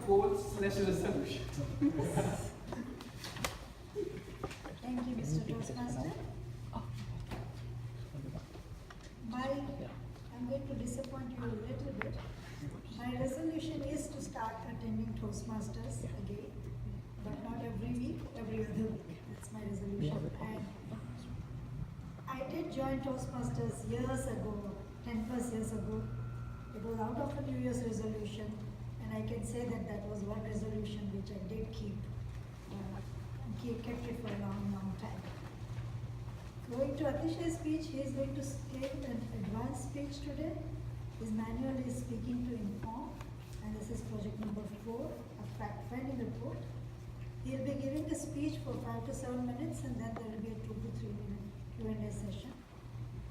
goals/resolution? Thank you, Mr. Toastmaster. I'm going to disappoint you a little bit. My resolution is to start attending Toastmasters again, but not every week, every other week. That's my resolution. And I did join Toastmasters years ago, 10 plus years ago. It was out of a New Year's resolution, and I can say that that was one resolution which I did keep, kept it for a long, long time. Going to Atishay's speech, he is going to give an advanced speech today. His manual is Speaking to Inform, and this is project number 4, a fact-finding report. He will be giving a speech for 5 to 7 minutes, and then there will be a 2 to 3 minute Q&A session.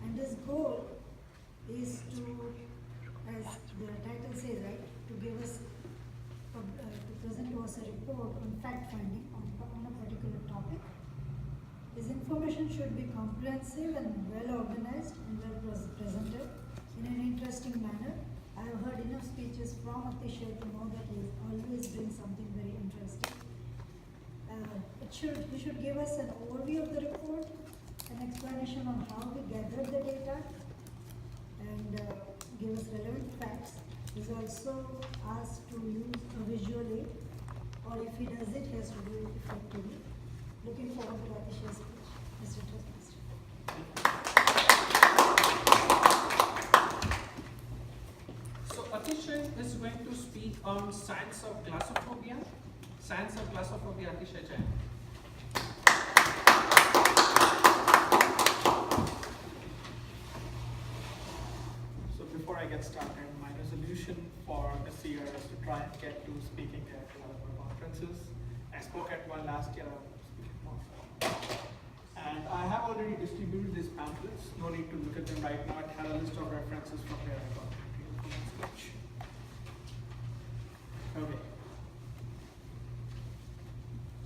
And his goal is to, as the title says, right, to give us, to present to us a report on fact-finding on a particular topic. His information should be comprehensive and well organized and well presented in an interesting manner. I have heard enough speeches from Atishay to know that he is always doing something very interesting. He should give us an overview of the report, an explanation on how we gathered the data, and give us relevant facts. He is also asked to use a visual aid, or if he does it, he has to do it effectively. Looking forward to Atishay's speech. Mr. Toastmaster. So Atishay is going to speak on science of glossophobia. Science of glossophobia, Atishay Jain. So before I get started, my resolution for this year is to try and get to speaking at developer conferences. I spoke at one last year. And I have already distributed these pamphlets. No need to look at them right now. It had a list of references from where I got the speech. Okay.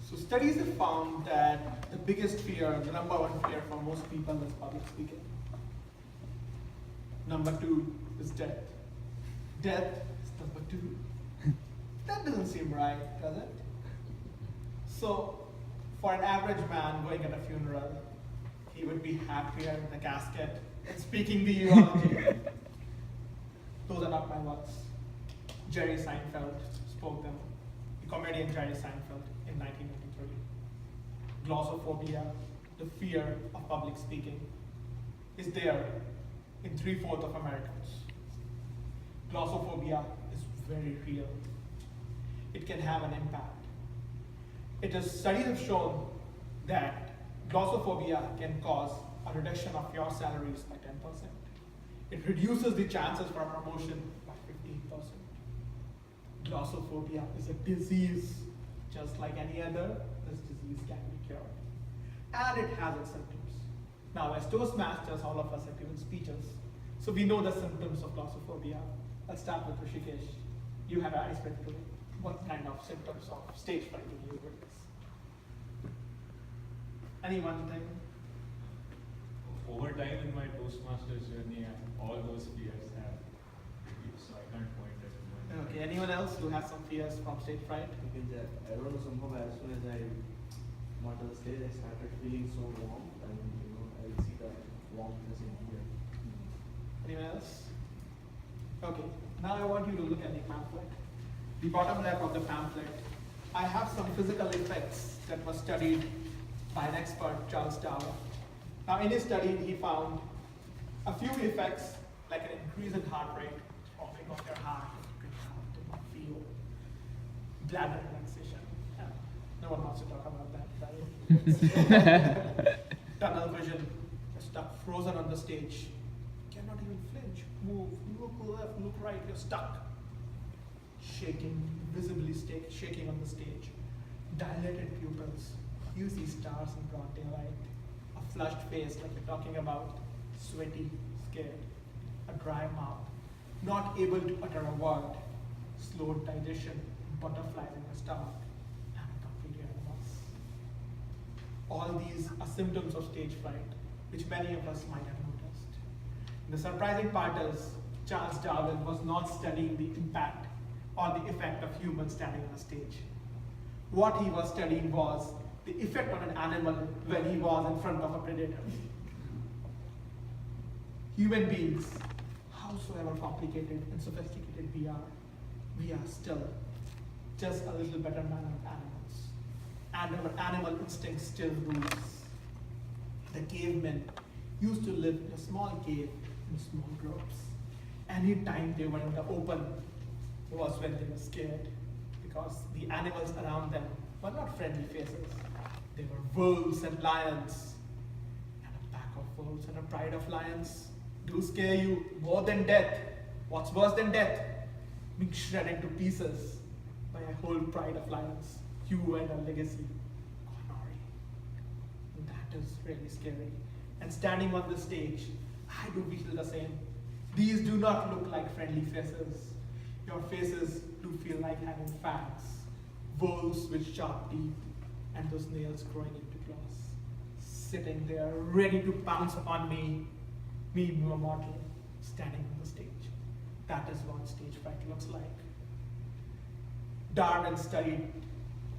So studies have found that the biggest fear, the number one fear for most people is public speaking. Number 2 is death. Death is number 2. That doesn't seem right, does it? So, for an average man going at a funeral, he would be happier in the casket and speaking the eulogy. Those are not my words. Jerry Seinfeld spoke them. The comedian Jerry Seinfeld in 1993. Glossophobia, the fear of public speaking, is there in 3/4 of Americans. Glossophobia is very real. It can have an impact. Studies have shown that glossophobia can cause a reduction of your salaries by 10%. It reduces the chances for a promotion by 15%. Glossophobia is a disease. Just like any other, this disease can be cured. And it has its symptoms. Now, as Toastmasters, all of us have given speeches, so we know the symptoms of glossophobia. Let's start with Rishikesh. You had an icebreaker today. What kind of symptoms of stage fright do you witness? Any one thing? Over time in my Toastmasters journey, all those fears have reduced, so I can't point at one. Okay, anyone else who has some fears from stage fright? Because I don't know, somehow as soon as I went to the stage, I started feeling so warm, and I will see the warmness in here. Anyone else? Okay, now I want you to look at the pamphlet. The bottom left of the pamphlet, I have some physical effects that were studied by an expert, Charles Darwin. Now in his study, he found a few effects like an increase in heart rate, throbbing of your heart, you can feel bladder relaxation. No one wants to talk about that, right? Tunnel vision, you're stuck, frozen on the stage. You cannot even flinch, move, look left, look right, you're stuck. Shaking, visibly shaking on the stage. Dilated pupils, you see stars in broad daylight. A flushed face like you're talking about, sweaty, scared. A dry mouth, not able to utter a word. Slowed digestion, butterflies in your stomach, and a complete illness. All these are symptoms of stage fright, which many of us might have noticed. The surprising part is, Charles Darwin was not studying the impact or the effect of human standing on a stage. What he was studying was the effect on an animal when he was in front of a predator. Human beings, howsoever complicated and sophisticated we are still just a little better mannered animals. And our animal instinct still rules. The cavemen used to live in a small cave in small groups. Any time they were in the open was when they were scared, because the animals around them were not friendly faces. They were wolves and lions. And a pack of wolves and a pride of lions do scare you more than death. What's worse than death? Being shredded to pieces by a whole pride of lions. You and a legacy. Honorary. That is really scary. And standing on the stage, I do feel the same. These do not look like friendly faces. Your faces do feel like having fangs, wolves with sharp teeth, and those nails growing into claws. Sitting there, ready to pounce upon me, mere mortal, standing on the stage. That is what stage fright looks like. Darwin studied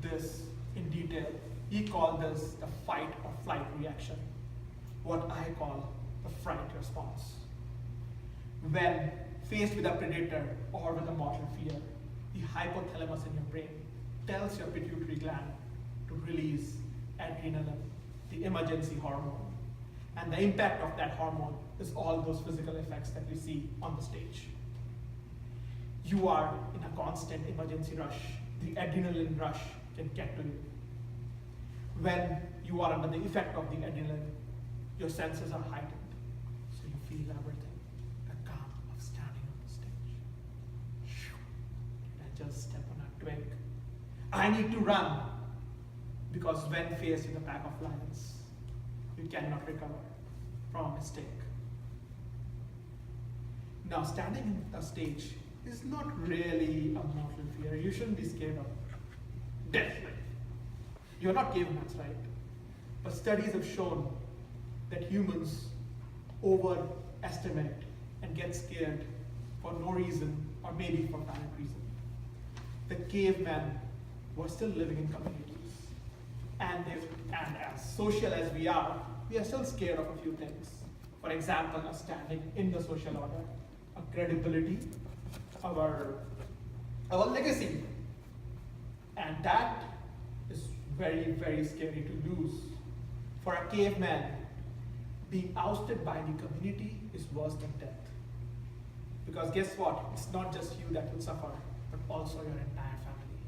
this in detail. He called this the fight or flight reaction, what I call the fright response. When faced with a predator or with a mortal fear, the hypothalamus in your brain tells your pituitary gland to release adrenaline, the emergency hormone. And the impact of that hormone is all those physical effects that we see on the stage. You are in a constant emergency rush. The adrenaline rush can get to you. When you are under the effect of the adrenaline, your senses are heightened, so you feel everything. The calm of standing on the stage. Did I just step on a twig? I need to run, because when faced with a pack of lions, you cannot recover from a mistake. Now, standing on a stage is not really a mortal fear. You shouldn't be scared of death. You're not cavemans, right? But studies have shown that humans overestimate and get scared for no reason, or maybe for valid reason. The cavemen were still living in communities. And as social as we are still scared of a few things. For example, a standing in the social order, a credibility, our legacy. And that is very, very scary to lose. For a caveman, being ousted by the community is worse than death. Because guess what? It's not just you that will suffer, but also your entire family.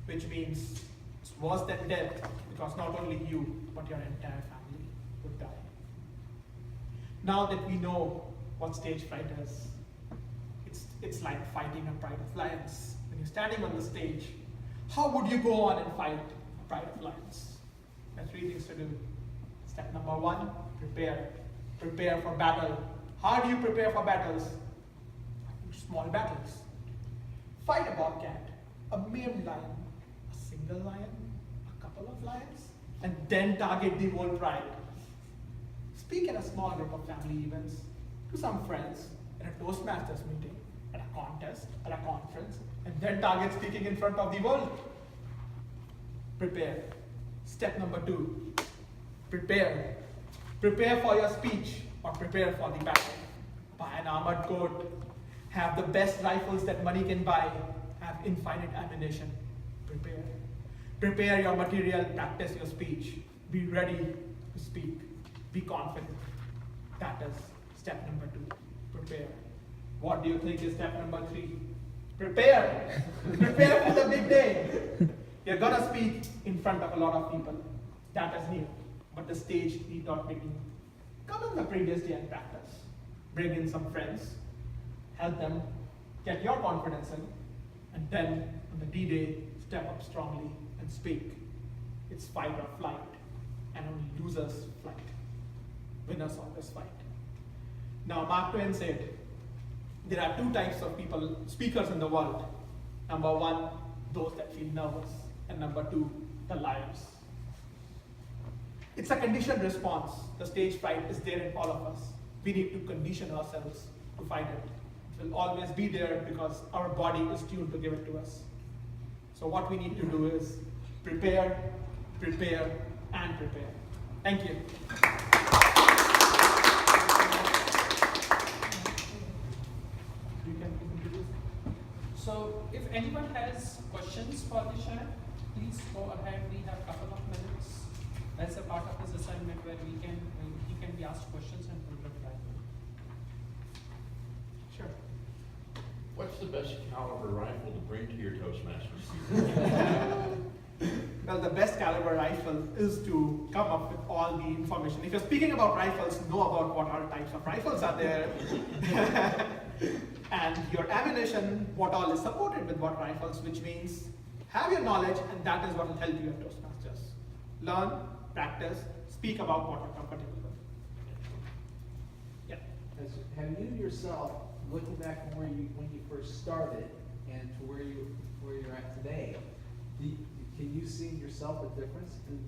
Which means it's worse than death, because not only you, but your entire family would die. Now that we know what stage fright is, it's like fighting a pride of lions. When you're standing on the stage, how would you go on and fight a pride of lions? There are 3 things to do. Step number 1, prepare. Prepare for battle. How do you prepare for battles? Small battles. Fight a bobcat, a maimed lion, a single lion, a couple of lions, and then target the whole pride. Speak at a small group of family events, to some friends, at a Toastmasters meeting, at a contest, at a conference, and then target speaking in front of the world. Prepare. Step number 2, prepare. Prepare for your speech, or prepare for the battle. Buy an armored coat, have the best rifles that money can buy, have infinite ammunition. Prepare. Prepare your material, practice your speech. Be ready to speak. Be confident. That is step number 2, prepare. What do you think is step number 3? Prepare. Prepare for the big day. You're gonna speak in front of a lot of people. That is new. But the stage need not be new. Come on the previous day and practice. Bring in some friends. Help them get your confidence in. And then on the D-Day, step up strongly and speak. It's fight or flight. And only losers flight. Winners always fight. Now, Mark Twain said, there are 2 types of people, speakers in the world. Number 1, those that feel nervous. And number 2, the liars. It's a conditioned response. The stage fright is there in all of us. We need to condition ourselves to fight it. It will always be there because our body is tuned to give it to us. So what we need to do is prepare, prepare, and prepare. Thank you. You can introduce. So if anyone has questions for Dishant, please go ahead. We have a couple of minutes as a part of his assignment where he can be asked questions and will reply. Sure. What's the best caliber rifle to bring to your Toastmasters? Well, the best caliber rifle is to come up with all the information. If you're speaking about rifles, know about what all types of rifles are there. And your ammunition, what all is supported with what rifles, which means have your knowledge, and that is what will help you at Toastmasters. Learn, practice, speak about what you're comfortable with. Yeah. Have you yourself, looking back from when you first started and to where you're at today, can you see yourself a difference in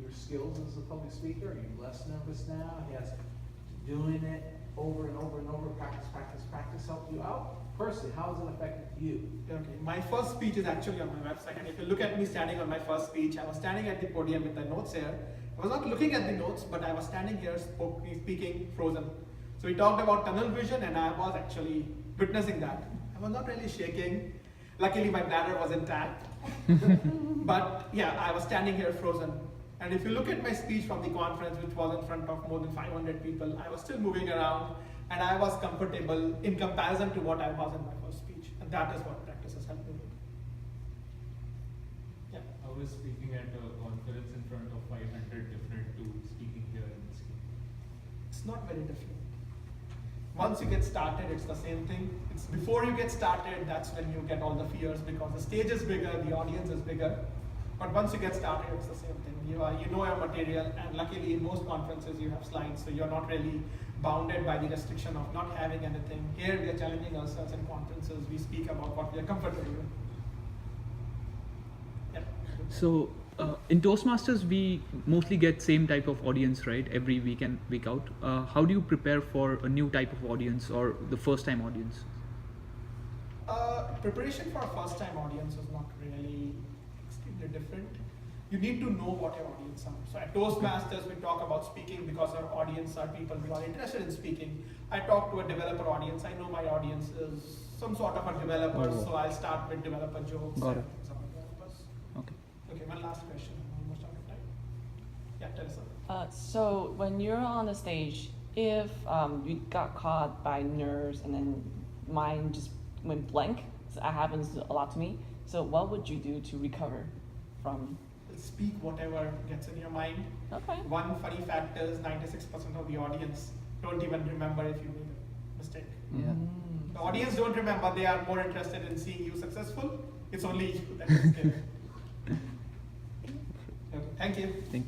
your skills as a public speaker? Are you less nervous now? Has doing it over and over and over, practice helped you out? Personally, how has it affected you? Okay, my first speech is actually on my website, and if you look at me standing on my first speech, I was standing at the podium with the notes here. I was not looking at the notes, but I was standing here speaking frozen. So we talked about tunnel vision, and I was actually witnessing that. I was not really shaking. Luckily, my bladder was intact. But yeah, I was standing here frozen. And if you look at my speech from the conference, which was in front of more than 500 people, I was still moving around, and I was comfortable in comparison to what I was in my first speech. And that is what practice has helped me with. Yeah. I was speaking at a conference in front of 500 different to speaking here in this game. It's not very different. Once you get started, it's the same thing. It's before you get started, that's when you get all the fears because the stage is bigger, the audience is bigger. But once you get started, it's the same thing. You know your material, and luckily in most conferences you have slides, so you're not really bounded by the restriction of not having anything. Here we are challenging ourselves in conferences. We speak about what we are comfortable with. Yeah. So in Toastmasters, we mostly get same type of audience, right? Every week and week out. How do you prepare for a new type of audience or the first time audience? Preparation for a first time audience is not really extremely different. You need to know what your audience are. So at Toastmasters, we talk about speaking because our audience are people who are interested in speaking. I talk to a developer audience. I know my audience is some sort of a developer, so I'll start with developer jokes. Got it. Some developers. Okay. Okay, one last question. I'm almost out of time. Yeah, tell us. So when you're on the stage, if you got caught by nerves and then mine just went blank, so that happens a lot to me. So what would you do to recover from? Speak whatever gets in your mind. Okay. One funny fact is 96% of the audience don't even remember if you made a mistake. Yeah. The audience don't remember, they are more interested in seeing you successful. It's only you that is scared. Okay, thank you. Thank